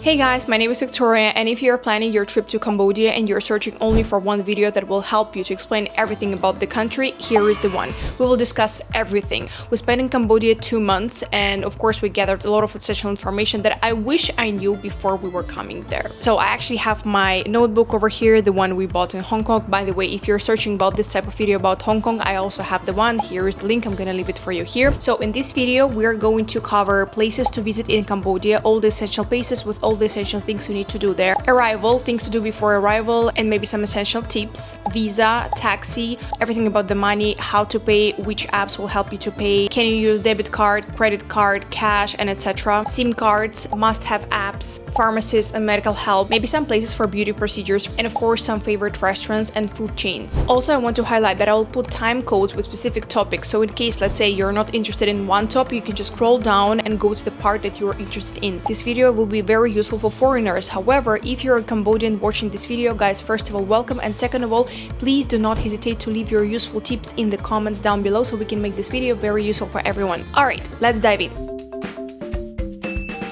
Hey guys, my name is Victoria, and if you're planning your trip to Cambodia and you're searching only for one video that will help you to explain everything about the country, here is the one. We will discuss everything. We spent in Cambodia 2 months, and of course we gathered a lot of essential information that I wish I knew before we were coming there. So I actually have my notebook over here, the one we bought in Hong Kong. By the way, if you're searching about this type of video about Hong Kong, I also have the one. Here is the link. I'm gonna leave it for you here. So in this video, we're going to cover places to visit in Cambodia, all the essential places with all the essential things you need to do there. Arrival, things to do before arrival, and maybe some essential tips. Visa, taxi, everything about the money, how to pay, which apps will help you to pay, can you use debit card, credit card, cash, and etc. SIM cards, must-have apps, pharmacies and medical help, maybe some places for beauty procedures, and of course some favorite restaurants and food chains. Also, I want to highlight that I will put time codes with specific topics, so in case, let's say, you're not interested in one topic, you can just scroll down and go to the part that you're interested in. This video will be very useful for foreigners. However, if you're a Cambodian watching this video, guys, first of all, welcome, and second of all, please do not hesitate to leave your useful tips in the comments down below so we can make this video very useful for everyone. Alright, let's dive in.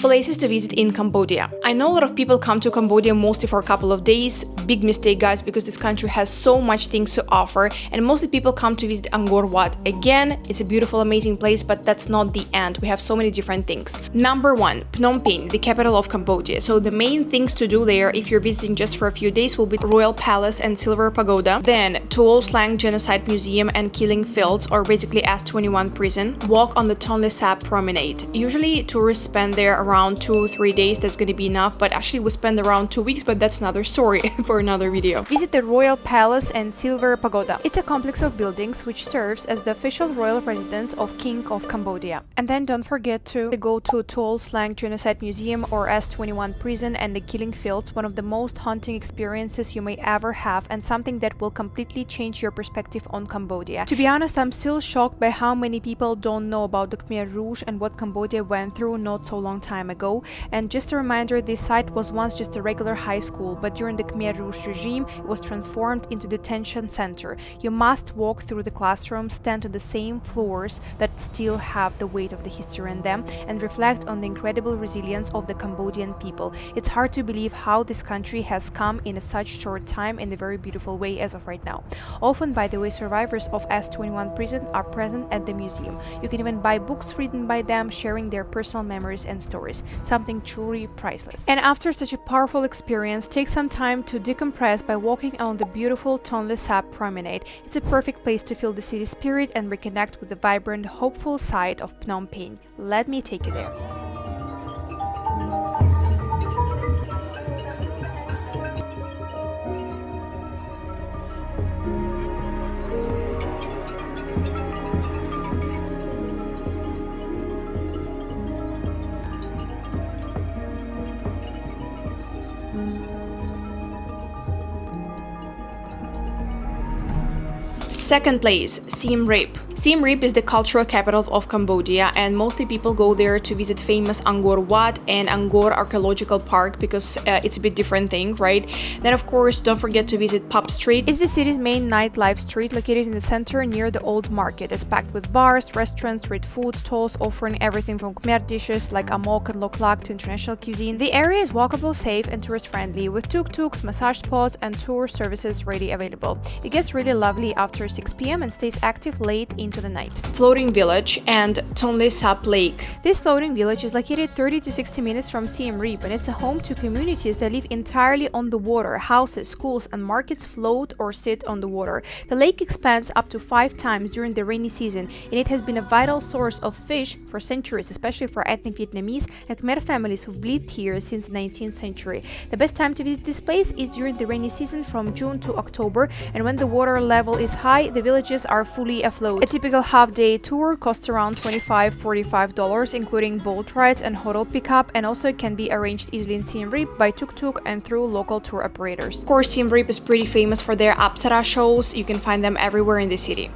Places to visit in Cambodia. I know a lot of people come to Cambodia mostly for a couple of days. Big mistake, guys, because this country has so much things to offer, and mostly people come to visit Angkor Wat. Again, it's a beautiful, amazing place, but that's not the end. We have so many different things. Number one, Phnom Penh, the capital of Cambodia. So the main things to do there, if you're visiting just for a few days, will be Royal Palace and Silver Pagoda, then Tuol Sleng Genocide Museum and Killing Fields, or basically S21 prison. Walk on the Tonle Sap Promenade. Usually tourists spend there around 2-3 days. That's going to be enough, but actually we spend around 2 weeks, but that's another story for another video. Visit the Royal Palace and Silver Pagoda. It's a complex of buildings which serves as the official royal residence of King of Cambodia. And then don't forget to go to Tuol Sleng Genocide Museum or S21 prison and the Killing Fields, one of the most haunting experiences you may ever have, and something that will completely change your perspective on Cambodia. To be honest, I'm still shocked by how many people don't know about the Khmer Rouge and what Cambodia went through not so long time ago. And just a reminder, this site was once just a regular high school, but during the Khmer Rouge regime, it was transformed into detention center. You must walk through the classrooms, stand on the same floors that still have the weight of the history in them, and reflect on the incredible resilience of the Cambodian people. It's hard to believe how this country has come in a such short time in a very beautiful way as of right now. Often, by the way, survivors of S21 prison are present at the museum. You can even buy books written by them, sharing their personal memories and stories. Something truly priceless. And after such a powerful experience, take some time to decompress by walking on the beautiful Tonle Sap Promenade. It's a perfect place to feel the city spirit and reconnect with the vibrant, hopeful side of Phnom Penh. Let me take you there. Second place, Siem Reap. Siem Reap is the cultural capital of Cambodia, and mostly people go there to visit famous Angkor Wat and Angkor Archaeological Park because it's a bit different thing, right? Then of course, don't forget to visit Pub Street. It's the city's main nightlife street located in the center near the old market. It's packed with bars, restaurants, street food stalls offering everything from Khmer dishes like amok and lok lak to international cuisine. The area is walkable, safe, and tourist friendly with tuk-tuks, massage spots, and tour services ready available. It gets really lovely after 6 p.m. and stays active late into the night. Floating Village and Tonle Sap Lake. This floating village is located 30 to 60 minutes from Siem Reap, and it's a home to communities that live entirely on the water. Houses, schools, and markets float or sit on the water. The lake expands up to 5 times during the rainy season, and it has been a vital source of fish for centuries, especially for ethnic Vietnamese and Khmer families who've lived here since the 19th century. The best time to visit this place is during the rainy season from June to October, and when the water level is high, the villages are fully afloat. A typical half-day tour costs around $25–45, including boat rides and hotel pickup, and also can be arranged easily in Siem Reap by tuk-tuk and through local tour operators. Of course, Siem Reap is pretty famous for their Apsara shows. You can find them everywhere in the city.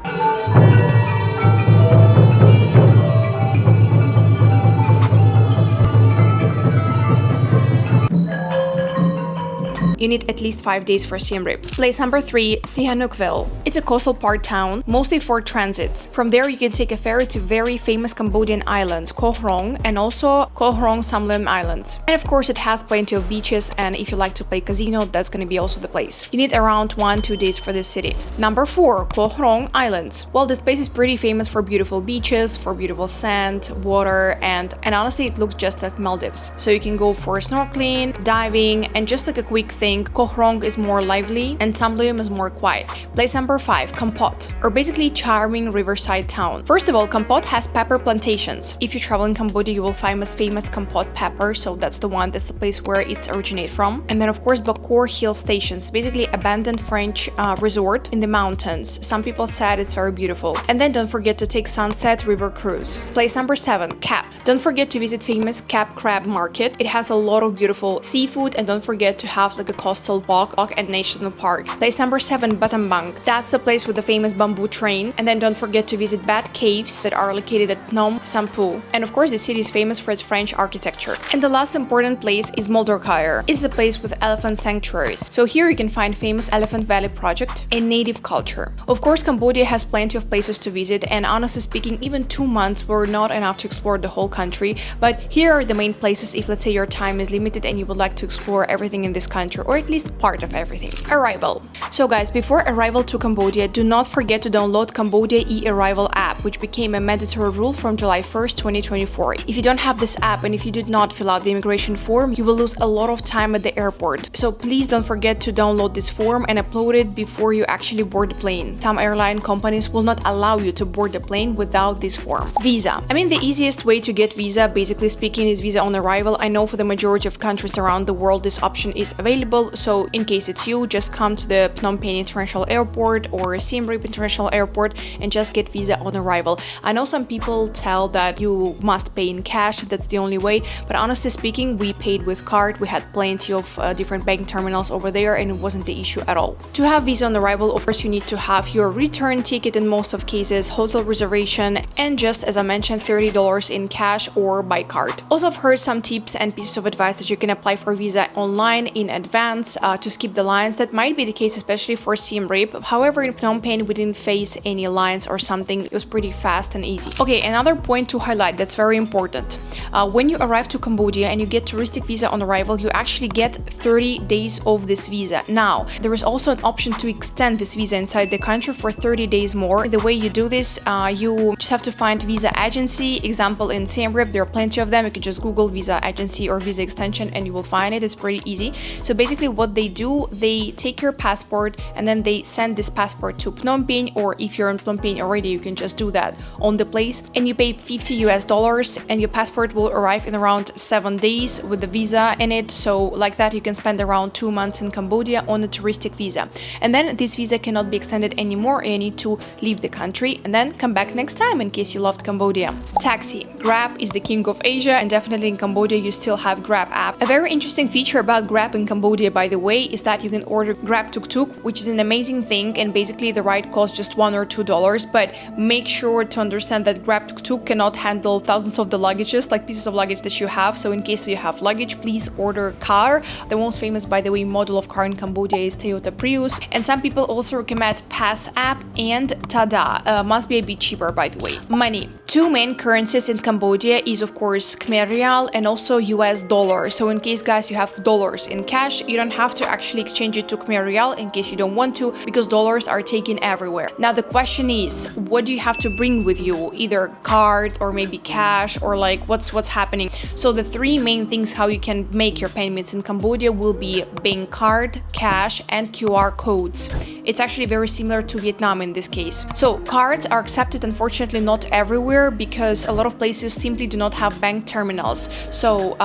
You need at least 5 days for Siem Reap. Place number 3, Sihanoukville. It's a coastal part town, mostly for transits. From there, you can take a ferry to very famous Cambodian islands, Koh Rong and also Koh Rong Samlem Islands. And of course, it has plenty of beaches, and if you like to play casino, that's going to be also the place. You need around 1-2 days for this city. Number 4, Koh Rong Islands. Well, this place is pretty famous for beautiful beaches, for beautiful sand, water, and honestly, it looks just like Maldives. So you can go for snorkeling, diving, and just like a quick thing, Koh Rong is more lively and Samlem is more quiet. Place number 5, Kampot, or basically charming riverside town. First of all, Kampot has pepper plantations. If you travel in Cambodia, you will find most famous Kampot pepper, so that's the place where it's originated from. And then of course, Bokor Hill Stations, basically abandoned French resort in the mountains. Some people said it's very beautiful. And then don't forget to take Sunset River Cruise. Place number 7, Cap. Don't forget to visit famous Cap Crab Market. It has a lot of beautiful seafood, and don't forget to have like a coastal walk at National Park. Place number 7, Battambang. That's the place with the famous bamboo train. And then don't forget to visit Bat Caves that are located at Phnom Penh. And of course, the city is famous for its French architecture. And the last important place is Mondulkiri. It's the place with elephant sanctuaries. So here you can find famous Elephant Valley project and native culture. Of course, Cambodia has plenty of places to visit, and honestly speaking, even 2 months were not enough to explore the whole country. But here are the main places if let's say your time is limited and you would like to explore everything in this country, or at least part of everything. Arrival. So guys, before arrival to Cambodia, do not forget to download Cambodia e-Arrival app, which became a mandatory rule from July 1st, 2024. If you don't have this app and if you did not fill out the immigration form, you will lose a lot of time at the airport. So please don't forget to download this form and upload it before you actually board the plane. Some airline companies will not allow you to board the plane without this form. Visa. I mean, the easiest way to get visa, basically speaking, is visa on arrival. I know for the majority of countries around the world, this option is available. So in case it's you, just come to the Phnom Penh International Airport or Siem Reap International Airport and just get visa on arrival. I know some people tell that you must pay in cash if that's the only way, but honestly speaking, we paid with card. We had plenty of different bank terminals over there, and it wasn't the issue at all. To have visa on arrival, of course, you need to have your return ticket in most of cases, hotel reservation, and just as I mentioned, $30 in cash or by card. Also, I've heard some tips and pieces of advice that you can apply for visa online in advance to skip the lines. That might be the case, especially for Siem Reap. However, in Phnom Penh, we didn't face any lines or something. It was pretty fast and easy. Okay, another point to highlight that's very important. When you arrive to Cambodia and you get touristic visa on arrival, you actually get 30 days of this visa. Now, there is also an option to extend this visa inside the country for 30 days more. The way you do this, you just have to find visa agency. Example, in Siem Reap, there are plenty of them. You can just Google visa agency or visa extension and you will find it. It's pretty easy. So basically what they do, they take your passport and then they send this passport to Phnom Penh, or if you're in Phnom Penh already, you can just do that on the place, and you pay $50 and your passport will arrive in around 7 days with the visa in it. So like that, you can spend around 2 months in Cambodia on a touristic visa. And then this visa cannot be extended anymore. You need to leave the country and then come back next time in case you loved Cambodia. Taxi. Grab is the king of Asia, and definitely in Cambodia you still have Grab app. A very interesting feature about Grab in Cambodia, by the way, is that you can order Grab Tuk-tuk, which is an amazing thing, and basically the ride costs just $1 or $2, but make sure to understand that Grab Tuk-tuk cannot handle thousands of the luggages, like pieces of luggage that you have. So in case you have luggage, please order car. The most famous, by the way, model of car in Cambodia is Toyota Prius, and some people also recommend Pass app and Tada. Must be a bit cheaper, by the way. Money. Two main currencies in Cambodia is of course Khmer Rial and also US dollar. So in case guys you have dollars in cash, you don't have to actually exchange it to Khmer Rial in case you don't want to, because dollars are taken everywhere. Now the question is, what do you have to bring with you? Either card or maybe cash, or like what's happening? So the three main things how you can make your payments in Cambodia will be bank card, cash, and QR codes. It's actually very similar to Vietnam in this case. So cards are accepted, unfortunately not everywhere, because a lot of places simply do not have bank terminals. So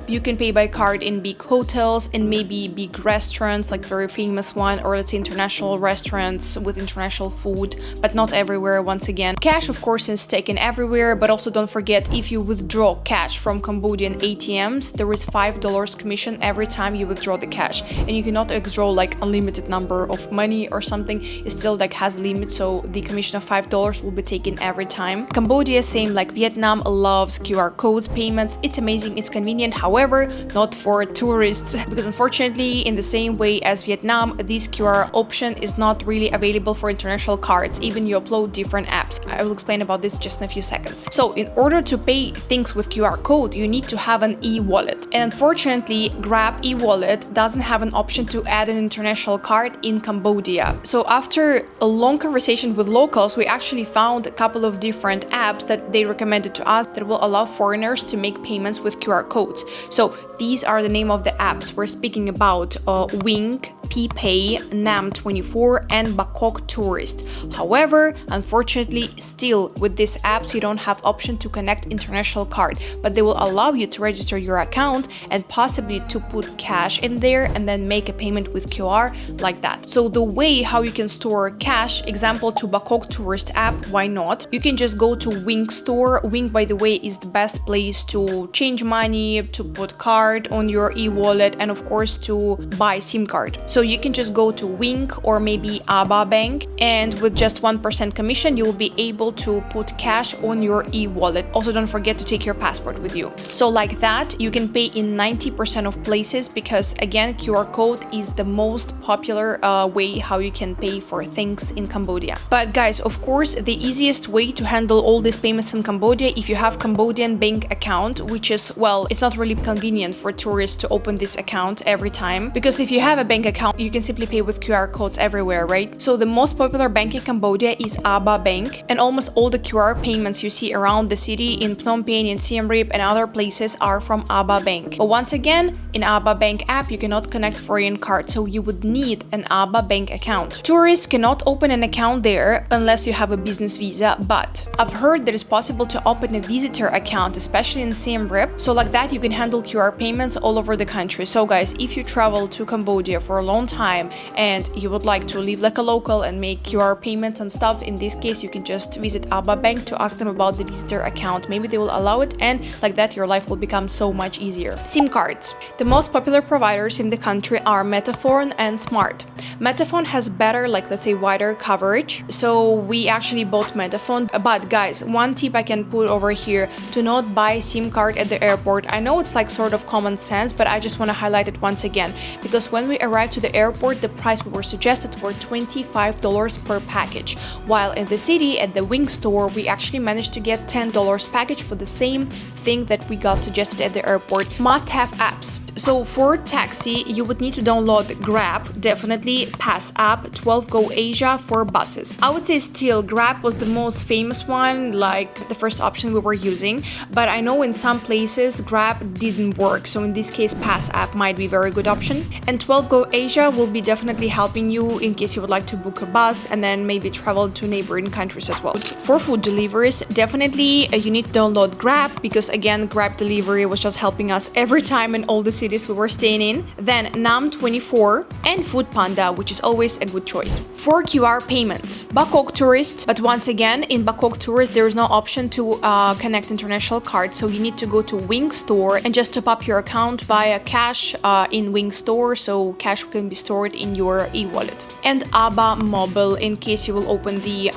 you can pay by card in big hotels and maybe big restaurants, like very famous one, or let's say international restaurants with international food, but not everywhere once again. Cash of course is taken everywhere, but also don't forget, if you withdraw cash from Cambodian ATMs, there is $5 commission every time you withdraw the cash, and you cannot withdraw like unlimited number of money or something. It still like has limit, so the commission of $5 will be taken every time. Cambodia, same like Vietnam, loves QR codes payments. It's amazing, it's convenient, however, not for tourists because unfortunately, in the same way as Vietnam, this QR option is not really available for international cards, even you upload different apps. I will explain about this just in a few seconds. So in order to pay things with QR code, you need to have an e-wallet. And unfortunately, Grab e-wallet doesn't have an option to add an international card in Cambodia. So after a long conversation with locals, we actually found a couple of different apps that they recommended to us that will allow foreigners to make payments with QR codes. So these are the name of the apps we're speaking about: Wink, PPay, Nam24, and Bangkok Tourist. However, unfortunately, still with these apps, you don't have option to connect international card, but they will allow you to register your account and possibly to put cash in there and then make a payment with QR like that. So the way how you can store cash, example to Bangkok Tourist app, why not? You can just go to Wink store. Wink, by the way, is the best place to change money, to put card on your e-wallet, and of course to buy SIM card. So you can just go to Wink or maybe ABA Bank, and with just 1% commission, you will be able to put cash on your e-wallet. Also, don't forget to take your passport with you. So like that, you can pay in 90% of places because again, QR code is the most popular way how you can pay for things in Cambodia. But guys, of course, the easiest way to handle all these payments in Cambodia, if you have Cambodian bank account, which is, well, it's not really convenient for tourists to open this account every time, because if you have a bank account, you can simply pay with QR codes everywhere, right? So the most popular bank in Cambodia is ABA Bank, and almost all the QR payments you see around the city in Phnom Penh, in Siem Reap, and other places are from ABA Bank. But once again, in ABA Bank app, you cannot connect foreign cards, so you would need an ABA Bank account. Tourists cannot open an account there unless you have a business visa, but I've heard that it's possible to open a visitor account, especially in Siem Reap. So like that, you can handle QR payments all over the country. So guys, if you travel to Cambodia for a long time and you would like to live like a local and make QR payments and stuff, in this case, you can just visit ABA Bank to ask them about the visitor account. Maybe they will allow it, and like that, your life will become so much easier. SIM cards. The most popular providers in the country are Metaphone and Smart. Metaphone has better, like let's say, wider coverage. So we actually bought Metaphone. But guys, one tip I can put over here: do not buy SIM card at the airport. I know it's like sort of common sense, but I just want to highlight it once again, because when we arrived to the airport, the price we were suggested were $25 per package, while in the city at the Wing store, we actually managed to get $10 package for the same thing that we got suggested at the airport. Must have apps. So for taxi, you would need to download Grab, definitely, Pass app, 12 Go Asia for buses. I would say still Grab was the most famous one, like the first option we were using, but I know in some places Grab didn't work, so in this case Pass app might be a very good option. And 12 Go Asia will be definitely helping you in case you would like to book a bus and then maybe travel to neighboring countries as well. For food deliveries, definitely you need to download Grab, because again, Grab delivery was just helping us every time in all the cities we were staying in. Then Nam24 and Food Panda, which is always a good choice. For QR payments, Bangkok Tourist, but once again, in Bangkok Tourist, there is no option to connect international cards, so you need to go to Wing store and just top up your account via cash in Wing store, so cash can be stored in your e-wallet. And ABA Mobile, in case you will open the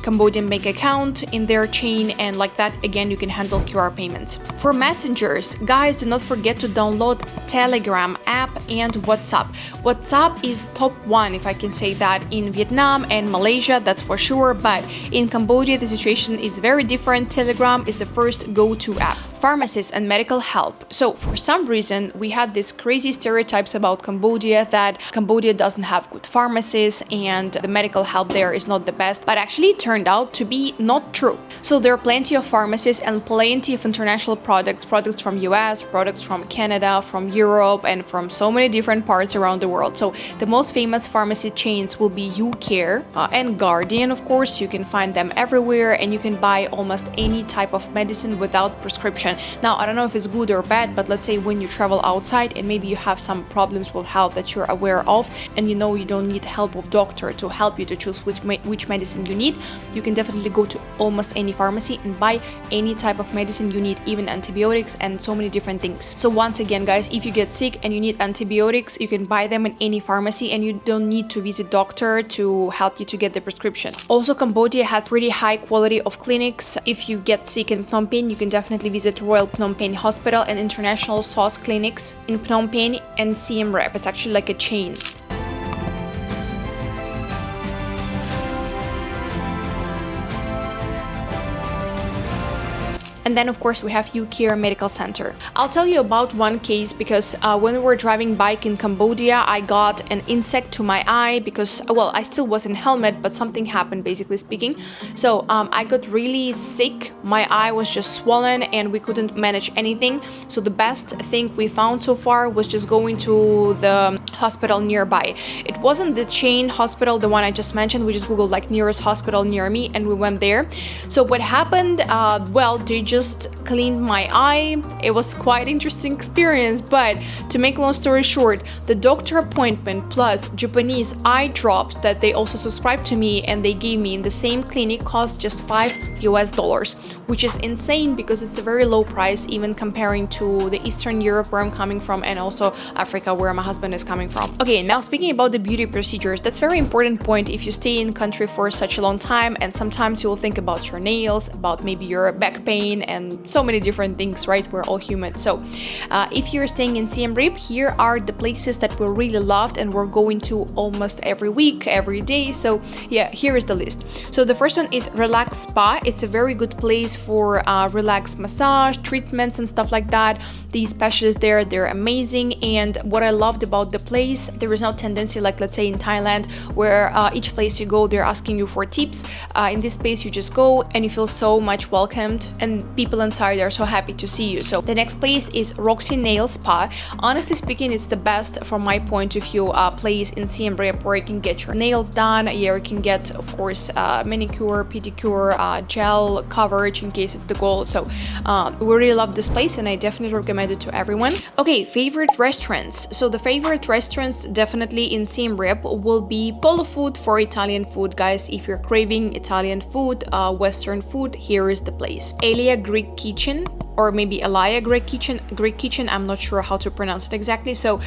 Cambodian bank account in their chain, and like that, again, you can handle QR payments. For messengers, guys, do not forget to download Telegram app and WhatsApp. WhatsApp is top one, if I can say that, in Vietnam and Malaysia, that's for sure, but in Cambodia the situation is very different. Telegram is the first go-to app. Pharmacies and medical help. So for some reason we had these crazy stereotypes about Cambodia, that Cambodia doesn't have good pharmacies and the medical help there is not the best, but actually it turned out to be not true. So there are plenty of pharmacies and plenty of international products from US, products from Canada, from Europe, and from so many different parts around the world. So the most famous pharmacy chains will be UCare and Guardian, of course. You can find them everywhere and you can buy almost any type of medicine without prescription. prescription. Now, I don't know if it's good or bad, but let's say when you travel outside and maybe you have some problems with health that you're aware of, and you know you don't need help of doctor to help you to choose which medicine you need, you can definitely go to almost any pharmacy and buy any type of medicine you need, even antibiotics and so many different things. So once again, guys, if you get sick and you need antibiotics, you can buy them in any pharmacy and you don't need to visit doctor to help you to get the prescription. Also, Cambodia has pretty high quality of clinics. If you get sick in Phnom Penh, you can definitely visit Royal Phnom Penh Hospital and International SOS clinics in Phnom Penh and Siem Reap. It's actually like a chain. And then, of course, we have UCare Medical Center. I'll tell you about one case because when we were driving bike in Cambodia, I got an insect to my eye because, well, I still was in helmet, but something happened, basically speaking. So I got really sick. My eye was just swollen and we couldn't manage anything. So the best thing we found so far was just going to the hospital nearby. It wasn't the chain hospital, the one I just mentioned. We just Googled like nearest hospital near me and we went there. So what happened? Well, they just cleaned my eye. It was quite interesting experience, but to make long story short, the doctor appointment plus Japanese eye drops that they also subscribed to me and they gave me in the same clinic cost just $5, which is insane because it's a very low price even comparing to the Eastern Europe where I'm coming from and also Africa where my husband is coming from. Okay, now speaking about the beauty procedures, that's a very important point if you stay in country for such a long time, and sometimes you will think about your nails, about maybe your back pain and so many different things, right? We're all human. So if you're staying in Siem Reap, here are the places that we really loved and we're going to almost every week, every day. So yeah, here is the list. So the first one is Relax Spa. It's a very good place for relax massage, treatments and stuff like that. These specialists there, they're amazing. And what I loved about the place, there is no tendency like let's say in Thailand where each place you go, they're asking you for tips. In this place, you just go and you feel so much welcomed and people inside are so happy to see you. So the next place is Roxy Nail Spa. Honestly speaking, it's the best from my point of view place in Siem Reap where you can get your nails done. Yeah, you can get, of course, manicure, pedicure, gel coverage in case it's the goal. So we really love this place and I definitely recommend it to everyone. Okay, favorite restaurants. So the favorite restaurants definitely in Siem Reap will be Polo Food for Italian food, guys. If you're craving Italian food, Western food, here is the place. Elia Greek Kitchen, or maybe Elia Greek Kitchen, I'm not sure how to pronounce it exactly. So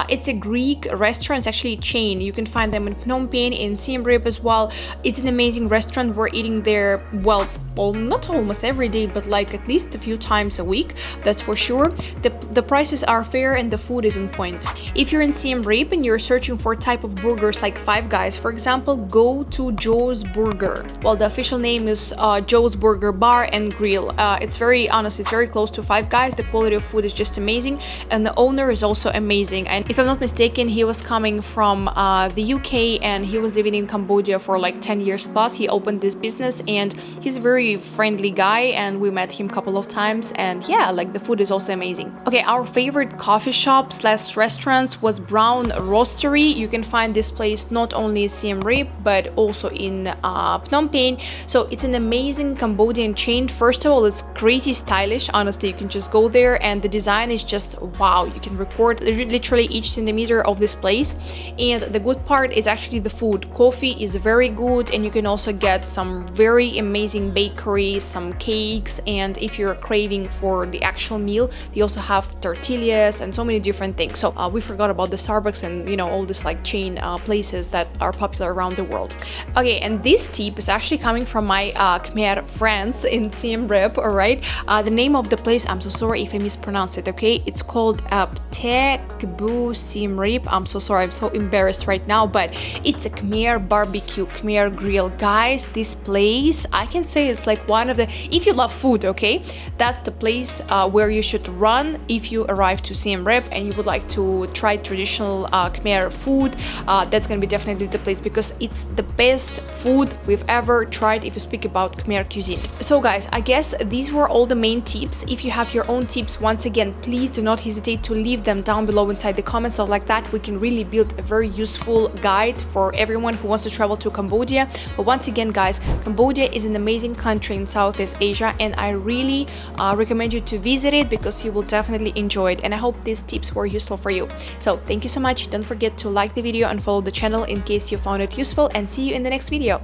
it's a Greek restaurant, it's actually a chain. You can find them in Phnom Penh, in Siem Reap as well. It's an amazing restaurant. We're eating there, well, not almost every day, but like at least a few times a week, that's for sure. The prices are fair and the food is on point. If you're in Siem Reap and you're searching for type of burgers like Five Guys, for example, go to Joe's Burger. Well, the official name is Joe's Burger Bar and Grill. It's very honestly, it's very close to Five Guys. The quality of food is just amazing and the owner is also amazing. And if I'm not mistaken, he was coming from the UK and he was living in Cambodia for like 10 years plus. He opened this business and he's a very friendly guy and we met him a couple of times and yeah, like the food is also amazing. Okay, our favorite coffee shop slash restaurants was Brown Roastery. You can find this place not only in Siem Reap but also in Phnom Penh. So it's an amazing Cambodian chain. First of all, it's crazy stylish. Honestly, you can just go there and the design is just wow. You can record literally each centimeter of this place. And the good part is actually the food. Coffee is very good and you can also get some very amazing bakery, some cakes, and if you're craving for the actual meal, they also have tortillas and so many different things. So we forgot about the Starbucks and you know all this like chain places that are popular around the world. Okay, and this tip is actually coming from my Khmer friends in Siem Reap, alright? The name of the place, I'm so sorry if I mispronounce it, okay? It's called Pte Kbu Siem Reap. I'm so sorry, I'm so embarrassed right now, but it's a Khmer barbecue, Khmer grill. Guys, this place, I can say it's like one of the, if you love food, okay, that's the place where you should run if you arrive to Siem Reap and you would like to try traditional Khmer food. That's gonna be definitely the place because it's the best food we've ever tried if you speak about Khmer cuisine. So guys, I guess these were were all the main tips. If you have your own tips, once again, please do not hesitate to leave them down below inside the comments. So like that, we can really build a very useful guide for everyone who wants to travel to Cambodia. But once again, guys, Cambodia is an amazing country in Southeast Asia, and I really recommend you to visit it because you will definitely enjoy it. And I hope these tips were useful for you. So thank you so much. Don't forget to like the video and follow the channel in case you found it useful, and see you in the next video.